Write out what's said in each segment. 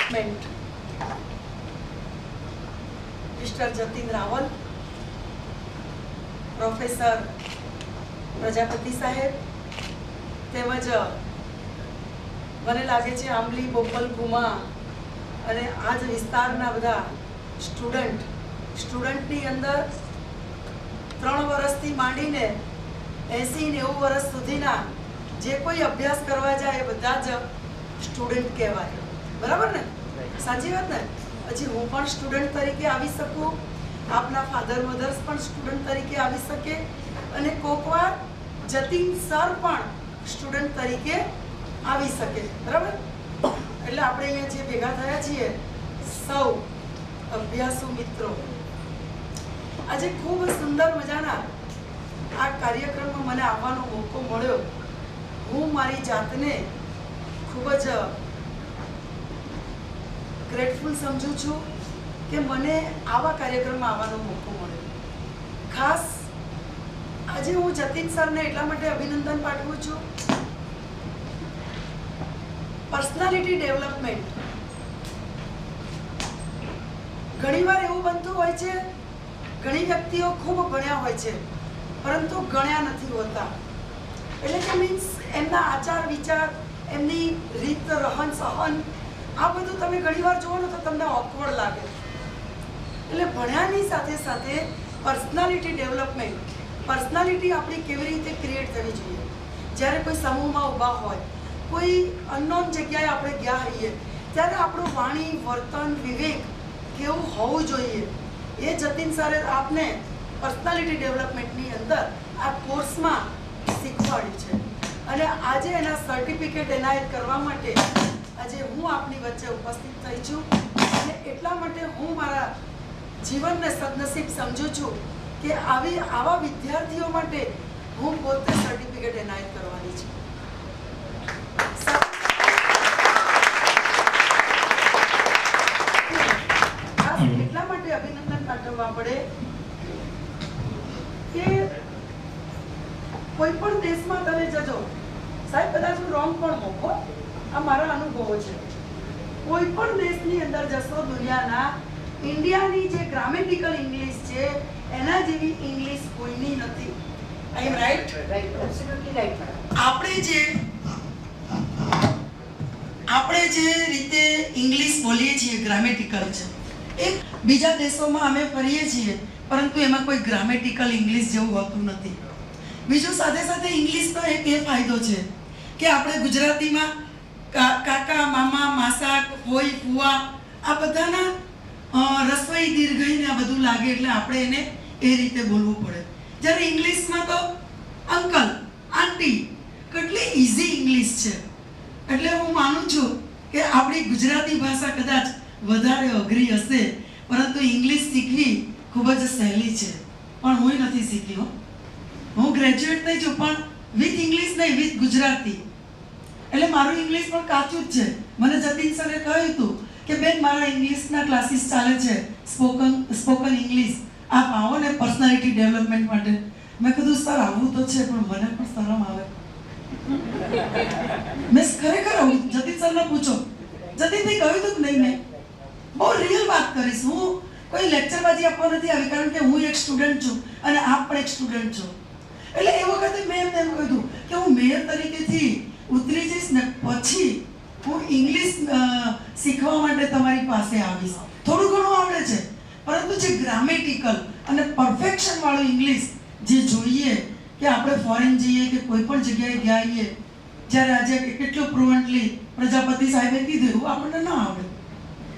Development mister Jatin Rawal, professor Prajapati Saheb તેમજ મને લાગે છે આંબલી બોપલ ગુમા અને આ જ વિસ્તારના બધા સ્ટુડન્ટની અંદર 3 વર્ષથી માંડીને 80-90 વર્ષ સુધીના જે કોઈ અભ્યાસ કરવા જાય એ બધા જ સ્ટુડન્ટ કહેવાય. બરાબર ને? સાચી વાત ને? હજી હું પણ સ્ટુડન્ટ તરીકે આવી શકું, આપના ફાધર મધર્સ પણ સ્ટુડન્ટ તરીકે આવી શકે અને કોકવાર જતીન સર પણ સ્ટુડન્ટ તરીકે આવી શકે. બરાબર? એટલે આપણે અહીંયા જે ભેગા થયા છીએ સૌ અભ્યાસુ મિત્રો, આજે ખૂબ સુંદર મજાના આ કાર્યક્રમમાં મને આવવાનો મોકો મળ્યો. હું મારી જાતને ખૂબ જ ગ્રેટફુલ સમજું છું કે મને આવા કાર્યક્રમમાં આવવાનો મોકો મળ્યો. ખાસ આજે હું જતીન સરને એટલા માટે અભિનંદન પાઠવું છું. પર્સનાલિટી ડેવલપમેન્ટ ઘણીવાર એવું બનતું હોય છે, ઘણી વ્યક્તિઓ ખૂબ ભણ્યા હોય છે પરંતુ ગણ્યા નથી હોતા. એટલે કે મીન્સ એમના આચાર વિચાર, એમની રીત રહન સહન, આ બધું તમે ઘણીવાર જુઓ ને તો તમને ઓકવર્ડ લાગે. એટલે ભણ્યાની સાથે સાથે પર્સનાલિટી ડેવલપમેન્ટ, પર્સનાલિટી આપણી કેવી રીતે ક્રિએટ થવી જોઈએ. જ્યારે કોઈ સમૂહમાં ઊભા હોય, કોઈ અનનોન જગ્યાએ આપણે ગયા હોઈએ ત્યારે આપણું વાણી, વર્તન, વિવેક કેવું હોવું જોઈએ એ જતીન સરે આપને પર્સનાલિટી ડેવલપમેન્ટની અંદર આ કોર્સમાં શીખવાડ્યું છે. અને આજે એના સર્ટિફિકેટ એનાયત કરવા માટે આજે હું આપની વચ્ચે ઉપસ્થિત થઈ છું. અને એટલા માટે હું મારા જીવનને સદનસીબ સમજું છું કે આવા વિદ્યાર્થીઓ માટે હું પોતે સર્ટિફિકેટ એનાયત કરવાની છું. એટલા માટે અભિનંદન પાઠવવા પડે કે કોઈ પણ દેશમાં તમે જજો, સાહેબ કદાચ હું રોંગ પણ હોઉં, આ મારા અનુભવો છે. કોઈ પણ દેશની અંદર જશો દુનિયાના, ઇન્ડિયાની જે ગ્રામેટિકલ ઇંગ્લિશ છે એના જેવી ઇંગ્લિશ કોઈની નથી. આઈ એમ રાઈટ? Absolutely right. આપણે જે રીતે ઇંગ્લિશ બોલીએ છીએ ગ્રામેટિકલ છે. એક બીજા દેશોમાં અમે ફરીએ છીએ પરંતુ એમાં કોઈ ગ્રામેટિકલ ઇંગ્લિશ જેવું હોતું નથી. બીજું સાથે સાથે ઇંગ્લિશનો એક એ ફાયદો છે કે આપણે ગુજરાતીમાં કાકા, મામા, માસા, ફોઈ, ફુવા આ બધાના રસોઈ દીર્ઘઈને આ બધું લાગે એટલે આપણે એને એ રીતે બોલવું પડે. જ્યારે ઇંગ્લિશમાં તો અંકલ, આંટી, કેટલી ઇઝી ઇંગ્લિશ છે. એટલે હું માનું છું કે આપણી ગુજરાતી ભાષા કદાચ વધારે અઘરી હશે પરંતુ ઇંગ્લિશ શીખવી ખૂબ જ સહેલી છે. પણ હું નથી શીખી. હું ગ્રેજ્યુએટ થઈ છું પણ વિથ ઇંગ્લિશ નહીં, વિથ ગુજરાતી. એટલે મારું ઇંગ્લિશ પણ કાચું જ છે. મને જતીન સરે કહ્યું હતું કે બેન મારા ઇંગ્લિશના ક્લાસીસ ચાલે છે, સ્પોકન ઇંગ્લિશ, આપ આવો ને પર્સનાલિટી ડેવલપમેન્ટ માટે. મેં કીધું સર આવવું તો છે પણ મને પણ શરમ આવે. મેં ખરેખર આવું જતીન સરને પૂછો, જતીનભાઈ કહ્યું હતું કે નહીં? મેં બહુ રિયલ વાત કરીશ. હું કોઈ લેક્ચરબાજી આપવા નથી આવી કારણ કે હું એક સ્ટુડન્ટ છું અને આપ પણ એક સ્ટુડન્ટ છો. એટલે એ વખતે મેં એમને એમ કહ્યું કે હું મેયર તરીકેથી ઉતરી જઈશ ને પછી હું ઇંગ્લિશ શીખવા માટે તમારી પાસે આવીશ. થોડું ઘણું આવડે છે પરંતુ જે ગ્રામેટિકલ અને પરફેક્શન વાળું ઇંગ્લિશ જે જોઈએ કે આપણે ફોરેન જઈએ કે કોઈ પણ જગ્યાએ ગયા હોઈએ, જ્યારે આજે કેટલું ફ્લુઅન્ટલી પ્રજાપતિ સાહેબે કીધું એવું આપણને ના આવડે.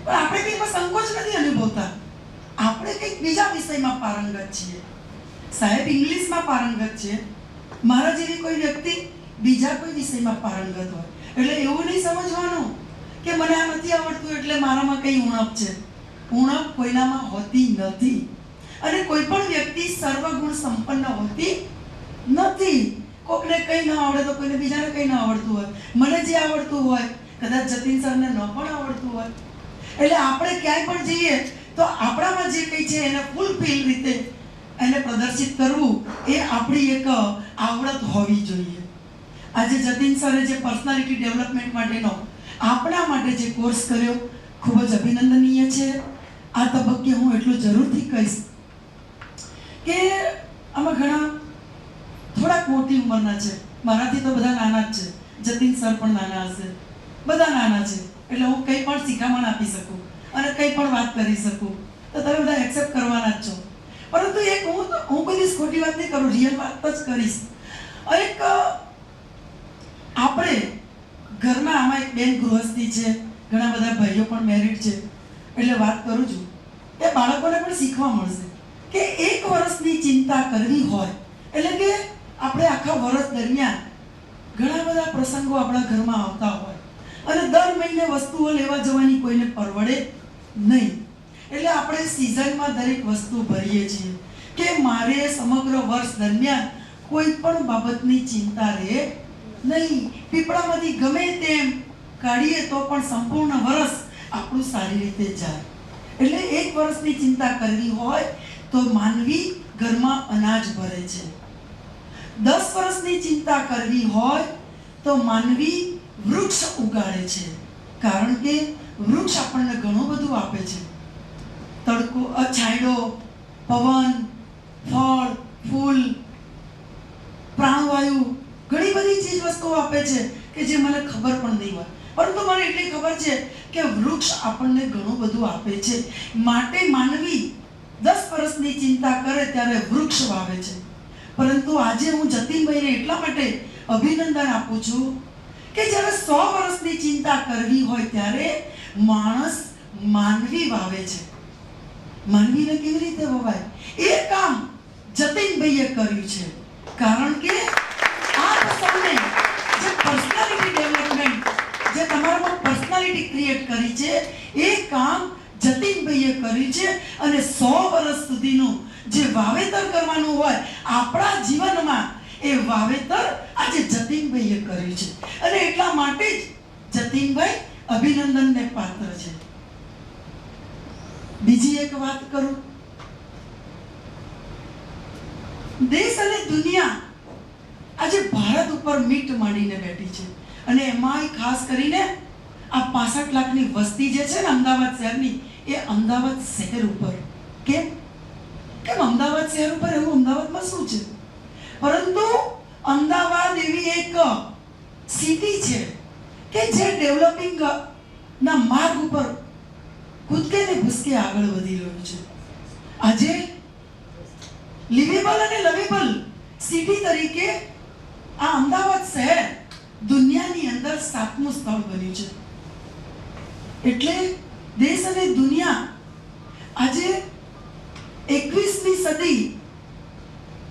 પણ આપણે કંઈમાં સંકોચ નથી અનુભવતા. આપણે કંઈક બીજા વિષયમાં પારંગત છીએ. સાહેબ ઇંગ્લિશમાં પારંગત છે, મારા જેવી કોઈ વ્યક્તિ બીજા કોઈ વિષયમાં પારંગત હોય. એટલે એવું નહીં સમજવાનું કે મને આ નથી આવડતું એટલે મારામાં કંઈ ઉણપ છે. ઉણપ કોઈનામાં હોતી નથી અને કોઈ પણ વ્યક્તિ સર્વગુણ સંપન્ન હોતી નથી. કોકને કંઈ ન આવડે તો કોઈને બીજાને કંઈ ન આવડતું હોય. મને જે આવડતું હોય કદાચ જતીન સરને ન પણ આવડતું હોય. એટલે આપણે ક્યાંય પણ જઈએ તો આપણામાં જે કંઈ છે એને ફૂલફિલ રીતે એને પ્રદર્શિત કરવું એ આપણી એક આવડત હોવી જોઈએ. આજે જતીન સરે જે પર્સનાલિટી ડેવલપમેન્ટ માટેનો આપણા માટે જે કોર્સ કર્યો ખૂબ જ અભિનંદનીય છે. આ તબક્કે હું એટલું જરૂરથી કહીશ કે આમાં ઘણા થોડાક મોટી ઉંમરના છે, મારાથી તો બધા નાના જ છે, જતીન સર પણ નાના હશે, બધા નાના છે, એટલે હું કંઈ પણ શિખામણ આપી શકું અને કંઈ પણ વાત કરી શકું તો તમે બધા એક્સેપ્ટ કરવાના જ છો. પરંતુ એક હું કોઈ ખોટી વાત નહીં કરું, રિયલ વાત જ કરીશ. એક આપણે ઘરમાં આમાં એક બેન ગૃહસ્થી છે, ઘણા બધા ભાઈઓ પણ મેરિડ છે, એટલે વાત કરું છું એ બાળકોને પણ શીખવા મળશે કે 1 વર્ષની ચિંતા કરવી હોય એટલે કે આપણે આખા વર્ષ દરમિયાન ઘણા બધા પ્રસંગો આપણા ઘરમાં આવતા હોય અને દર મહિને વસ્તુઓ લેવા જવાની કોઈને પરવડે નહીં, એટલે આપણે સિઝનમાં દરેક વસ્તુ ભરીએ છીએ કે મારે સમગ્ર વર્ષ દરમિયાન કોઈ પણ બાબતની ચિંતા રહે નહીં. પીપળામાંથી ગમે તેમ કાઢીએ તો પણ સંપૂર્ણ વર્ષ આપણું સારી રીતે જાય. એટલે 1 વર્ષની ચિંતા કરવી હોય તો માનવી ઘરમાં અનાજ ભરે છે. 10 વર્ષની ચિંતા કરવી હોય તો માનવી વૃક્ષ ઉગાડે છે, કારણ કે વૃક્ષ આપણને ઘણું બધું આપે છે. તડકો, છાંયડો, પવન, ફળ, ફૂલ, પ્રાણવાયુ, ઘણી બધી ચીજ વસ્તુઓ આપે છે કે જે મને ખબર પણ નહીં હોય, પરંતુ મને એટલી ખબર છે કે વૃક્ષ આપણને ઘણું બધું આપે છે. માટે માનવી 10 વર્ષની ચિંતા કરે ત્યારે વૃક્ષ વાવે છે. પરંતુ આજે હું જતીનભાઈને એટલા માટે અભિનંદન આપું છું કે જ્યારે 100 વર્ષની ચિંતા કરવી હોય ત્યારે માનવી વાવે છે. માનવીને કેવી રીતે વવાય એ કામ જતીનભાઈએ કર્યું છે, કારણ કે આપ સૌને જે પર્સનાલિટી ડેવલપમેન્ટ, જે તમારામાં પર્સનાલિટી ક્રિએટ કરી છે એ કામ જતીનભાઈએ કર્યું છે. અને 100 વર્ષ સુધીનું જે વાવેતર કરવાનું હોય આપણા જીવનમાં એ વાવેતર આજે જતીનભાઈએ કર્યું છે અને એટલા માટે જ જતીનભાઈ અભિનંદનને પાત્ર છે. બીજી એક વાત કરું, દેશ અને દુનિયા આજે ભારત ઉપર મીટ માંડીને બેઠી છે અને એમાંય ખાસ કરીને આ 65 લાખની વસ્તી જે છે ને અમદાવાદ શહેરની, એ અમદાવાદ શહેર ઉપર કેમ અમદાવાદ શહેર ઉપર એવું અમદાવાદમાં શું છે? પરંતુ અમદાવાદ એવી એક સિટી છે કે જે ડેવલપિંગ ના માર્ગ ઉપર કૂદકે ને ભૂસકે આગળ વધી રહ્યું છે. આજે લિવેબલ અને લવેબલ સિટી તરીકે આ અમદાવાદ શહેર દુનિયાની અંદર 7મું સ્થળ બન્યું છે. એટલે દેશ અને દુનિયા આજે 21મી સદી,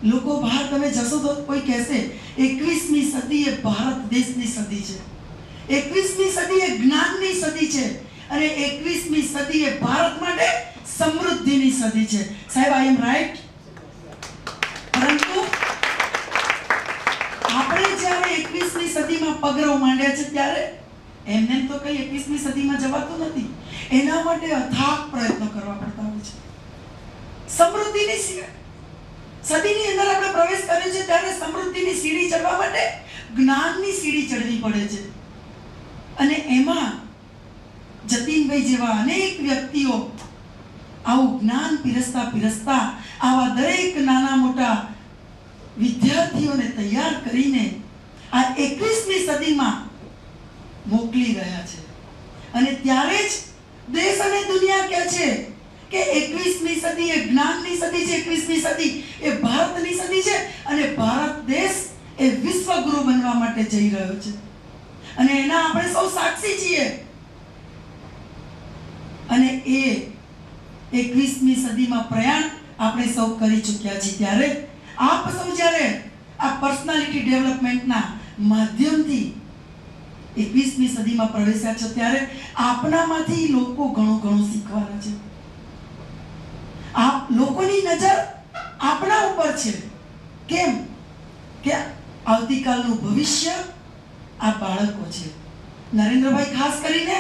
લોકો બહાર તમે જશો તો કોઈ કહેશે 21મી સદી એ ભારત દેશની સદી છે, 21મી સદી એ જ્ઞાનની સદી છે અને 21મી સદી એ ભારત માટે સમૃદ્ધિની સદી છે. સાહેબ, આઈ એમ રાઈટ? પરંતુ આપણે જ્યારે 21મી સદીમાં પગરવ માંડ્યા છે ત્યારે એમને તો કઈ 21મી સદીમાં જવાતું નથી. એના માટે અથાગ પ્રયત્નો કરવા પડતા હોય છે. સમૃદ્ધિની સદીની અંદર આપણે પ્રવેશ કર્યો છે ત્યારે સમૃદ્ધિની સીડી ચડવા માટે જ્ઞાનની સીડી ચડવી પડે છે. અને એમાં જતીનભાઈ જેવા અનેક વ્યક્તિઓ આવું જ્ઞાન પીરસતા આવા દરેક નાના મોટા વિદ્યાર્થીઓને તૈયાર કરીને આ 21મી સદીમાં મોકલી રહ્યા છે. અને ત્યારે જ દેશ અને દુનિયા કહે છે કે 21મી સદી એ જ્ઞાનની સદી છે, 21મી સદી એ ભારતની સદી છે અને ભારત દેશ એ વિશ્વગુરુ બનવા માટે જઈ રહ્યો છે અને એના આપણે સૌ સાક્ષી છીએ. અને એ 21મી સદીમાં પ્રયાણ આપણે સૌ કરી ચૂક્યા છીએ. ત્યારે આપ સૌ જ્યારે આ પર્સનાલિટી ડેવલપમેન્ટના માધ્યમથી 21મી સદીમાં પ્રવેશ્યા છો ત્યારે આપનામાંથી લોકો ઘણું શીખવાના છે. લોકોની નજર આપણા ઉપર છે. કેમ કે આવતીકાલનું ભવિષ્ય આ બાળકો છે. નરેન્દ્રભાઈ ખાસ કરીને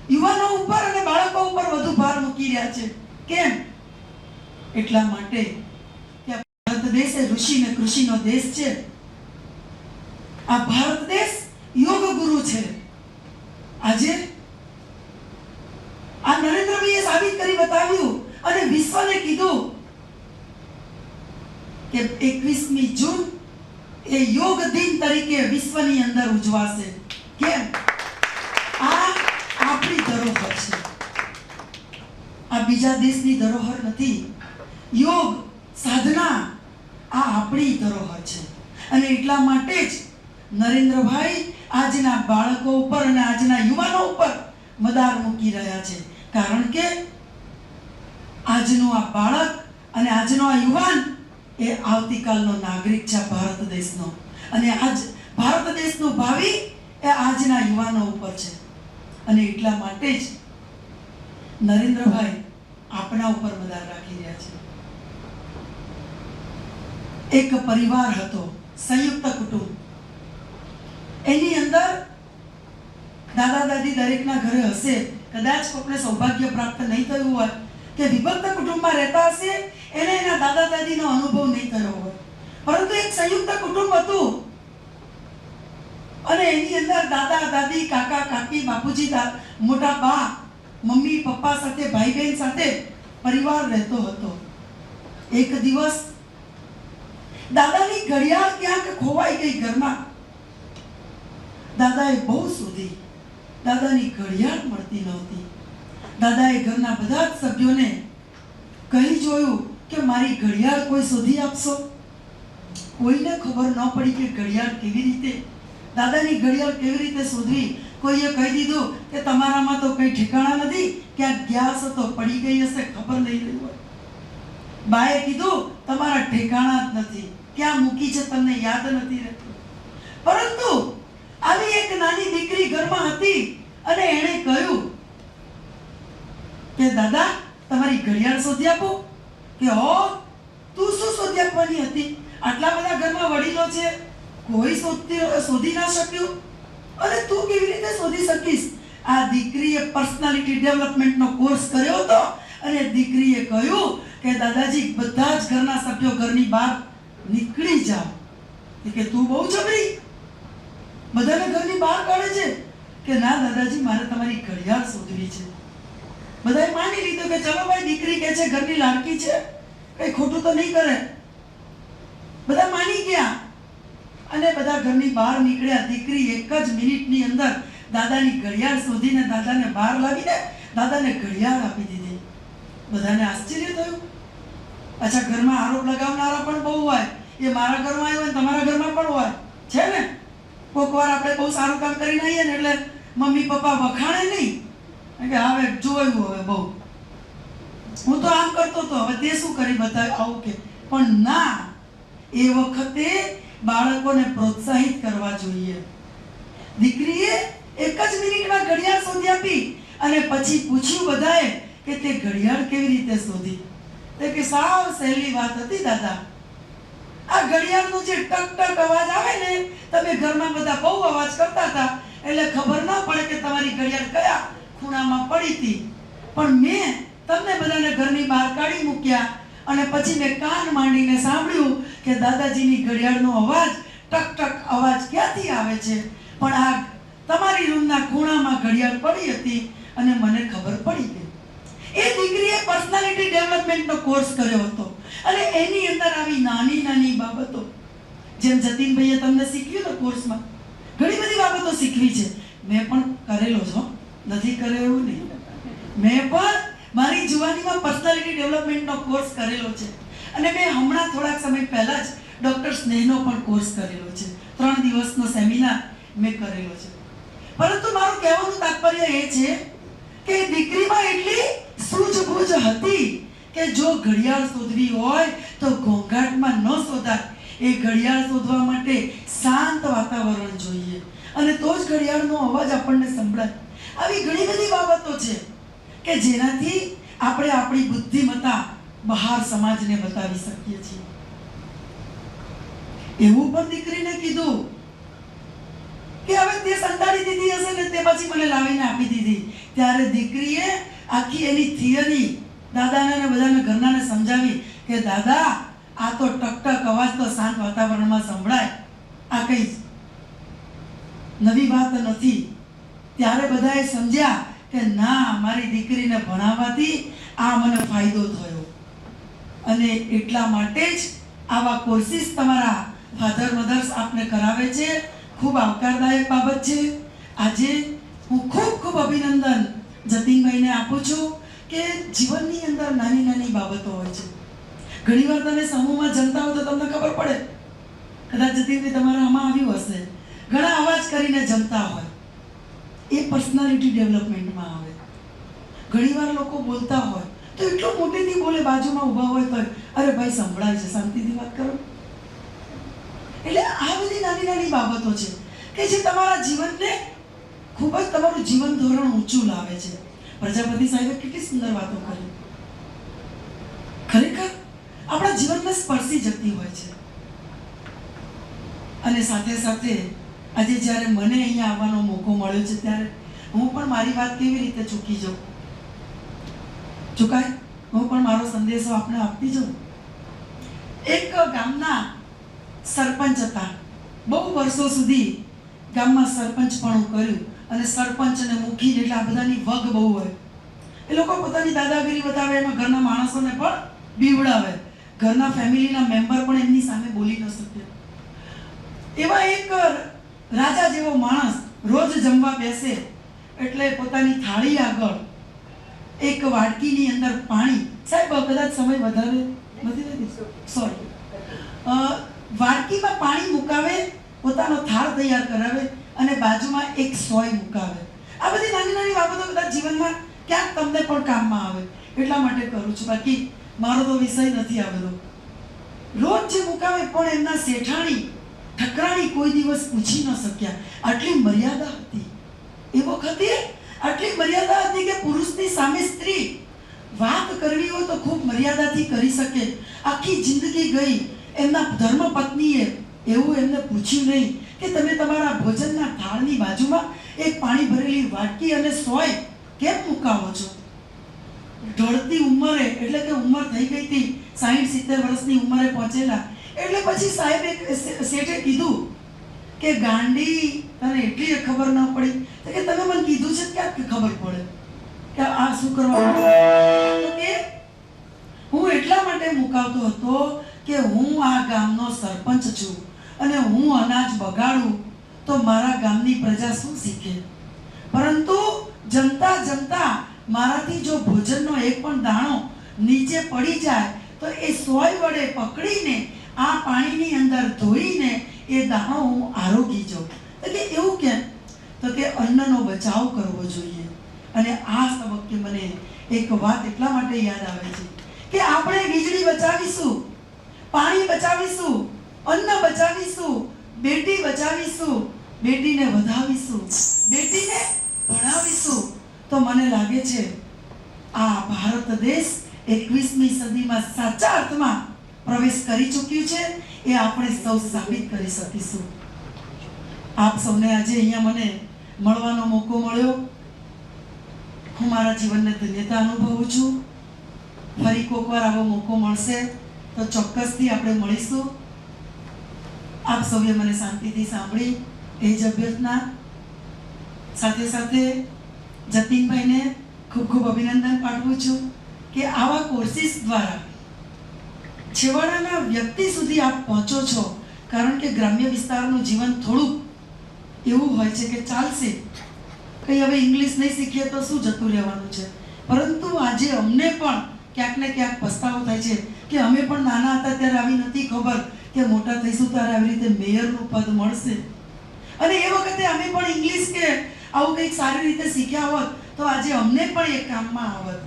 યુવાનો ઉપર અને બાળકો ઉપર વધુ ભાર મૂકી રહ્યા છે. કેમ? એટલા માટે કે ભારત દેશ એ ઋષિ ને કૃષિનો દેશ છે. આ ભારત દેશ યોગ ગુરુ છે. આજે બતાવ્યું અને વિશ્વને કીધું કે 21મી જૂન એ યોગ દિન તરીકે વિશ્વની અંદર ઉજવાશે. કેમ? આ આપણી ધરોહર છે, આ બીજા દેશની ધરોહર નથી. યોગ સાધના આ આપણી ધરોહર છે. અને એટલા માટે જ નરેન્દ્રભાઈ આજના બાળકો ઉપર અને આજના યુવાનો ઉપર મદાર મૂકી રહ્યા છે. કારણ કે આજનો આ બાળક અને આજનો આ યુવાન એ આવતીકાલનો નાગરિક છે ભારત દેશનો. અને આજ ભારત દેશનું ભાવિ એ આજના યુવાનો ઉપર છે. અને એટલા માટે જ નરેન્દ્રભાઈ આપણા ઉપર મદાર રાખી રહ્યા છે. એક પરિવાર હતો, સંયુક્ત કુટુંબ. એની અંદર દાદા દાદી દરેકના ઘરે હશે. કદાચ કોઈને સૌભાગ્ય પ્રાપ્ત નહીં થયું હોય કે વિભક્ત કુટુંબમાં રહેતા હશે, એને એના દાદા દાદીનો અનુભવ નહીં થયો હોય, પરંતુ એક સંયુક્ત કુટુંબ હતું. અને એની અંદર દાદા દાદી, કાકા કાકી, બાપુજી, મોટા બા, મમ્મી પપ્પા સાથે, ભાઈ બહેન સાથે પરિવાર રહેતો હતો. એક દિવસ દાદાની ઘડિયાળ ક્યાંક ખોવાઈ ગઈ ઘરમાં. દાદાએ બહુ શોધી, દાદાની ઘડિયાળ મળતી નહોતી. દાદાએ ઘરના બધા જ સભ્યોને કહી જોયું કે મારી ઘડિયાળ કોઈ શોધી આપશો. કોઈને ખબર ન પડી કે ઘડિયાળ કેવી રીતે, દાદાની ઘડિયાળ કેવી રીતે શોધવી. કોઈએ કહી દીધું કે તમારામાં તો કંઈ ઠેકાણા નથી, ક્યાંક ગયા હશે તો પડી ગઈ હશે, ખબર નહીં રહી હોય. બાએ કીધું તમારા ઠેકાણા જ નથી, ક્યાં મૂકી છે તમને યાદ નથી રહેતું. પરંતુ આવી એક નાની દીકરી ઘરમાં હતી અને એણે કહ્યું કે દાદા તમારી ઘડિયાળ શોધી આપો. કે હો, તું શું શોધી આપવાની હતી? આટલા બધા ઘરમાં વડીલો છે, કોઈ શોધી ના શક્યું, અને તું કેવી રીતે શોધી શકીશ? આ દીકરીએ પર્સનાલિટી ડેવલપમેન્ટનો કોર્સ કર્યો હતો અને દીકરીએ કહ્યું કે દાદાજી બધા જ ઘરના સભ્યો ઘરની બહાર નીકળી જાઓ. કે તું બહુ જબરી, બધાને ઘરની બહાર કાઢે છે. કે ના દાદાજી, મારે તમારી ઘડિયાળ શોધવી છે. બધાએ માની લીધું કે ચલો ભાઈ, દીકરી કે છે, ઘરની લાડકી છે, કઈ ખોટું તો નહીં કરે. બધા માની ગયા અને બધા ઘરની બહાર નીકળ્યા. દીકરી એક જ મિનિટની અંદર દાદાની ઘડિયાળ શોધીને દાદાને બહાર લાવીને દાદાને ઘડિયાળ આપી દીધી. બધાને આશ્ચર્ય થયું. અચ્છા, ઘરમાં આરોપ લગાવનારા પણ બહુ હોય. એ મારા ઘરમાં આવ્યો ને તમારા ઘરમાં પણ હોય છે ને. કોઈક વાર આપણે બહુ સારું કામ કરીને આવીએ ને એટલે મમ્મી પપ્પા વખાણે નહીં કે હવે જોયું, હવે બહુ હું તો આમ કરતો હતો, હવે તે શું કરી બતાવ્યું આવું. કે પણ ના, એ વખતે બાળકોને પ્રોત્સાહિત કરવા જોઈએ. દીકરીએ એક જ મિનિટમાં ઘડિયાળ શોધી આપી અને પછી પૂછ્યું બધાએ કે તે ઘડિયાળ કેવી રીતે શોધી? કે સાવ સહેલી વાત હતી દાદા. આ ઘડિયાળનો જે ટક ટક અવાજ આવે ને, તમે ઘરમાં બધા બહુ અવાજ કરતા હતા એટલે ખબર ન પડે કે તમારી ઘડિયાળ કયા ખૂણામાં પડી હતી. પણ મેં તમને બધાને ઘરની બહાર કાઢી મૂક્યા અને પછી મેં કાન માંડીને સાંભળ્યું કે દાદાજીની ઘડિયાળનો અવાજ, ટક ટક અવાજ ક્યાંથી આવે છે. પણ આ તમારી રૂમના ખૂણામાં ઘડિયાળ પડી હતી અને મને ખબર પડી ગઈ. એ દીકરીએ પર્સનાલિટી ડેવલપમેન્ટનો કોર્સ કર્યો હતો અને એની અંદર આવી નાની નાની બાબતો, જેમ જતીનભાઈએ તમને શીખવ્યું ને કોર્સમાં, ઘણી બધી બાબતો શીખવી છે. મેં પણ કરેલો છો, નથી કર્યો એવું નહીં. મેં પણ મારી જુવાનીમાં પર્સનાલિટી ડેવલપમેન્ટનો કોર્સ કરેલો છે. અને મેં હમણાં થોડાક સમય પહેલા જ ડૉક્ટર સ્નેહનો પણ કોર્સ કરેલો છે. 3 દિવસનો સેમિનાર મેં કરેલો છે. પરંતુ મારું કહેવાનું તાત્પર્ય એ છે કે દીકરીમાં એટલી સૂઝબૂઝ હતી કે જો ઘડિયાળ શોધવી હોય તો ઘોંઘાટમાં ન શોધાય. એ ઘડિયાળ શોધવા માટે શાંત વાતાવરણ જોઈએ અને તો જ ઘડિયાળનો અવાજ આપણને સંભળાય. આવી ઘણી બધી બાબતો છે કે જેનાથી આપણે આપણી બુદ્ધિમત્તા બહાર સમાજને બતાવી શકીએ છીએ. એવું પણ દીકરીને કીધું કે હવે તે સંતાડી દીધી હશે ને તે પછી મને લાવીને આપી દીધી. ત્યારે દીકરીએ આખી એની થિયરી દાદાને અને બધાને ઘરનાને સમજાવી કે દાદા, આ તો ટકટક અવાજ તો શાંત વાતાવરણમાં સંભળાય, આ કઈ નવી વાત નથી. ત્યારે બધાએ સમજ્યા કે ના, મારી દીકરીને ભણાવવાથી આ મને ફાયદો થયો. અને એટલા માટે જ આવા કોર્સિસ તમારા ફાધર મધર્સ આપને કરાવે છે. ખૂબ આવકારદાયક બાબત છે. આજે હું ખૂબ અભિનંદન જતીનભાઈને આપું છું કે જીવનની અંદર નાની નાની બાબતો હોય છે. ઘણીવાર તમે સમૂહમાં જમતા હો તો તમને ખબર પડે, કદાચ જતીનભાઈ તમારા આમાં આવ્યું હશે, ઘણા અવાજ કરીને જમતા હોય, એ પર્સનાલિટી ડેવલપમેન્ટમાં આવે. ઘણીવાર લોકો બોલતા હોય તો એટલું મોટેથી બોલે, બાજુમાં ઊભા હોય તો અરે ભાઈ સંભળાય છે, શાંતિથી વાત કરો. એટલે આ બધી નાની નાની બાબતો છે કે જે તમારા જીવનને ખૂબ જ તમારું જીવન ધોરણ ઊંચું લાવે છે. પ્રજાપતિ સાહેબે કેટલી સુંદર વાતો કરી, ખરેખર આપણા જીવનને સ્પર્શી જતી હોય છે. અને સાથે સાથે આજે જ્યારે મને અહીંયા આવવાનો મોકો મળ્યો છે ત્યારે હું પણ મારી વાત કેવી રીતે ચૂકી જાઉં, ચૂકાય, હું પણ મારો સંદેશો આપને આપતી જાઉં. એક ગામના સરપંચ હતા, બહુ વર્ષો સુધી ગામમાં સરપંચપણું કર્યું. અને સરપંચ અને મુખી એટલે આ બધાની વગ બહુ હોય, એ લોકો પોતાની દાદાગીરી બતાવે, એમાં ઘરના માણસોને પણ બીવડાવે, ઘરના ફેમિલીના મેમ્બર પણ એમની સામે બોલી ન શકે. એવા એક રાજા જેવો માણસ રોજ જમવા બેસે એટલે પોતાની થાળી આગળ એક વાડકીની અંદર પાણી, સાહેબ કદાચ સમય વધારે નથી, સોરી, વાડકીમાં પાણી મુકાવે, પોતાનો થાળ તૈયાર કરાવે અને બાજુમાં એક સોય મુકાવે. આ બધી નાની નાની બાબતો કદાચ જીવનમાં ક્યાંક તમને પણ કામમાં આવે, એટલા માટે કરું છું. બાકી મારો તો વિષય નથી આ બધો. રોજ જે મુકાવે પણ એમના શેઠાણી ઠકરાણી કોઈ દિવસ પૂછી ન શક્યા. આટલી મર્યાદા હતી એ વખતે, આટલી મર્યાદા હતી કે પુરુષની સામે સ્ત્રી વાત કરવી હોય તો ખૂબ મર્યાદાથી કરી શકે. આખી જિંદગી ગઈ, એમના ધર્મપત્નીએ એવું એમને પૂછ્યું નહીં કે તમે તમારા ભોજનના થાળની બાજુમાં એક પાણી ભરેલી વાટકી અને સોય કેમ મુકાવો છો? ઢળતી ઉંમરે, એટલે કે ઉંમર થઈ ગઈ હતી, 60-70 વર્ષની ઉંમરે પહોંચેલા, એટલે પછી સાહેબે શેઠે કીધું કે ગાંડી તને એટલી ખબર ન પડી કે તમે મને કીધું છે ક્યાં ખબર પડે કે આ શું કરવાનું. કે હું એટલા માટે મુકાવતો હતો કે હું આ ગામનો સરપંચ છું અને હું અનાજ બગાડું તો મારા ગામની પ્રજા શું શીખે. પરંતુ જમતા જમતા મારાથી જો ભોજનનો એક પણ દાણો નીચે પડી જાય તો એ સોય વડે પકડીને આ પાણીની અંદર ધોઈને એ દાણો હું આરોગી જાઉં. એટલે એવું કેમ? તો કે અન્નનો બચાવ કરવો જોઈએ. અને આ તબક્કે મને એક વાત એટલા માટે યાદ આવે છે કે આપણે વીજળી બચાવીશું, પાણી બચાવીશું, અન્ન બચાવીશું, બેટી બચાવીશું, બેટીને વધાવીશું, બેટીને ભણાવીશું, તો મને લાગે છે આ ભારત દેશ 21મી સદીમાં સાચા અર્થમાં પ્રવેશ કરી ચૂક્યું છે. એ આપણે સૌ સાબિત કરી શકીશું. આપ સૌને આજે અહીંયા મને મળવાનો મોકો મળ્યો, હું મારા જીવનને ધન્યતા અનુભવું છું. ફરી કોઈક વાર આવો મોકો મળશે તો ચોક્કસથી આપણે મળીશું. આપ સૌએ મને શાંતિથી સાંભળી એ જ અભ્યર્થના. સાથે સાથે જતીનભાઈને ખૂબ અભિનંદન પાઠવું છું કે આવા કોર્સિસ દ્વારા છેવાડાના વ્યક્તિ સુધી આપ પહોંચો છો. કારણ કે ગ્રામ્ય વિસ્તારનું જીવન થોડુંક એવું હોય છે કે ચાલશે, કંઈ હવે ઇંગ્લિશ નહીં શીખીએ તો શું જતું રહેવાનું છે. પરંતુ આજે અમને પણ ક્યાંક ને ક્યાંક પસ્તાવો થાય છે કે અમે પણ નાના હતા ત્યારે આવી નથી ખબર કે મોટા થઈશું ત્યારે આવી રીતે મેયરનું પદ મળશે. અને એ વખતે અમે પણ ઇંગ્લિશ કે આવું કંઈક સારી રીતે શીખ્યા હોત તો આજે અમને પણ એ કામમાં આવત.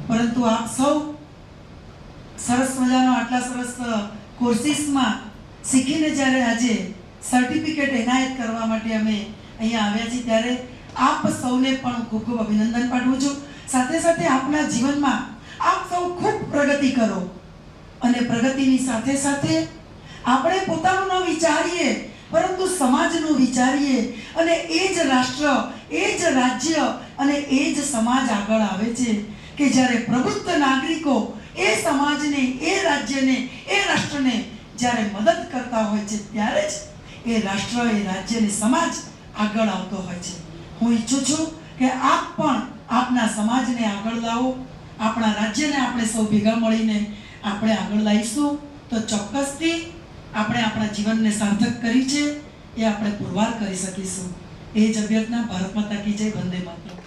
પરંતુ આપ સૌ સરસ મજાનો આટલા સરસ કોર્સિસમાં શીખીને જ્યારે આજે સર્ટિફિકેટ એનાયત કરવા માટે અમે અહીંયા આવ્યા છીએ ત્યારે આપ સૌને પણ ખૂબ અભિનંદન પાઠવું છું. સાથે સાથે આપના જીવનમાં આપ સૌ ખૂબ પ્રગતિ કરો અને પ્રગતિની સાથે સાથે આપણે પોતાનું ન વિચારીએ પરંતુ સમાજનું વિચારીએ અને એ જ રાષ્ટ્ર, એ જ રાજ્ય અને એ જ સમાજ આગળ આવે છે કે જ્યારે પ્રબુદ્ધ નાગરિકો એ સમાજને, એ રાજ્યને, એ રાષ્ટ્રને જ્યારે મદદ કરતા હોય છે ત્યારે જ એ રાષ્ટ્ર, એ રાજ્ય અને સમાજ આગળ આવતો હોય છે. હું ઈચ્છું છું કે આપ પણ આપના સમાજને આગળ લાવો, આપણા રાજ્યને આપણે સૌ ભેગા મળીને આપણે આગળ લાવીશું તો ચોક્કસથી આપણે આપણા જીવનને સાર્થક કરી છે એ આપણે પુરવાર કરી શકીશું. એ જ અભ્યર્થના. ભારત માતા કી જય. વંદે માતરમ.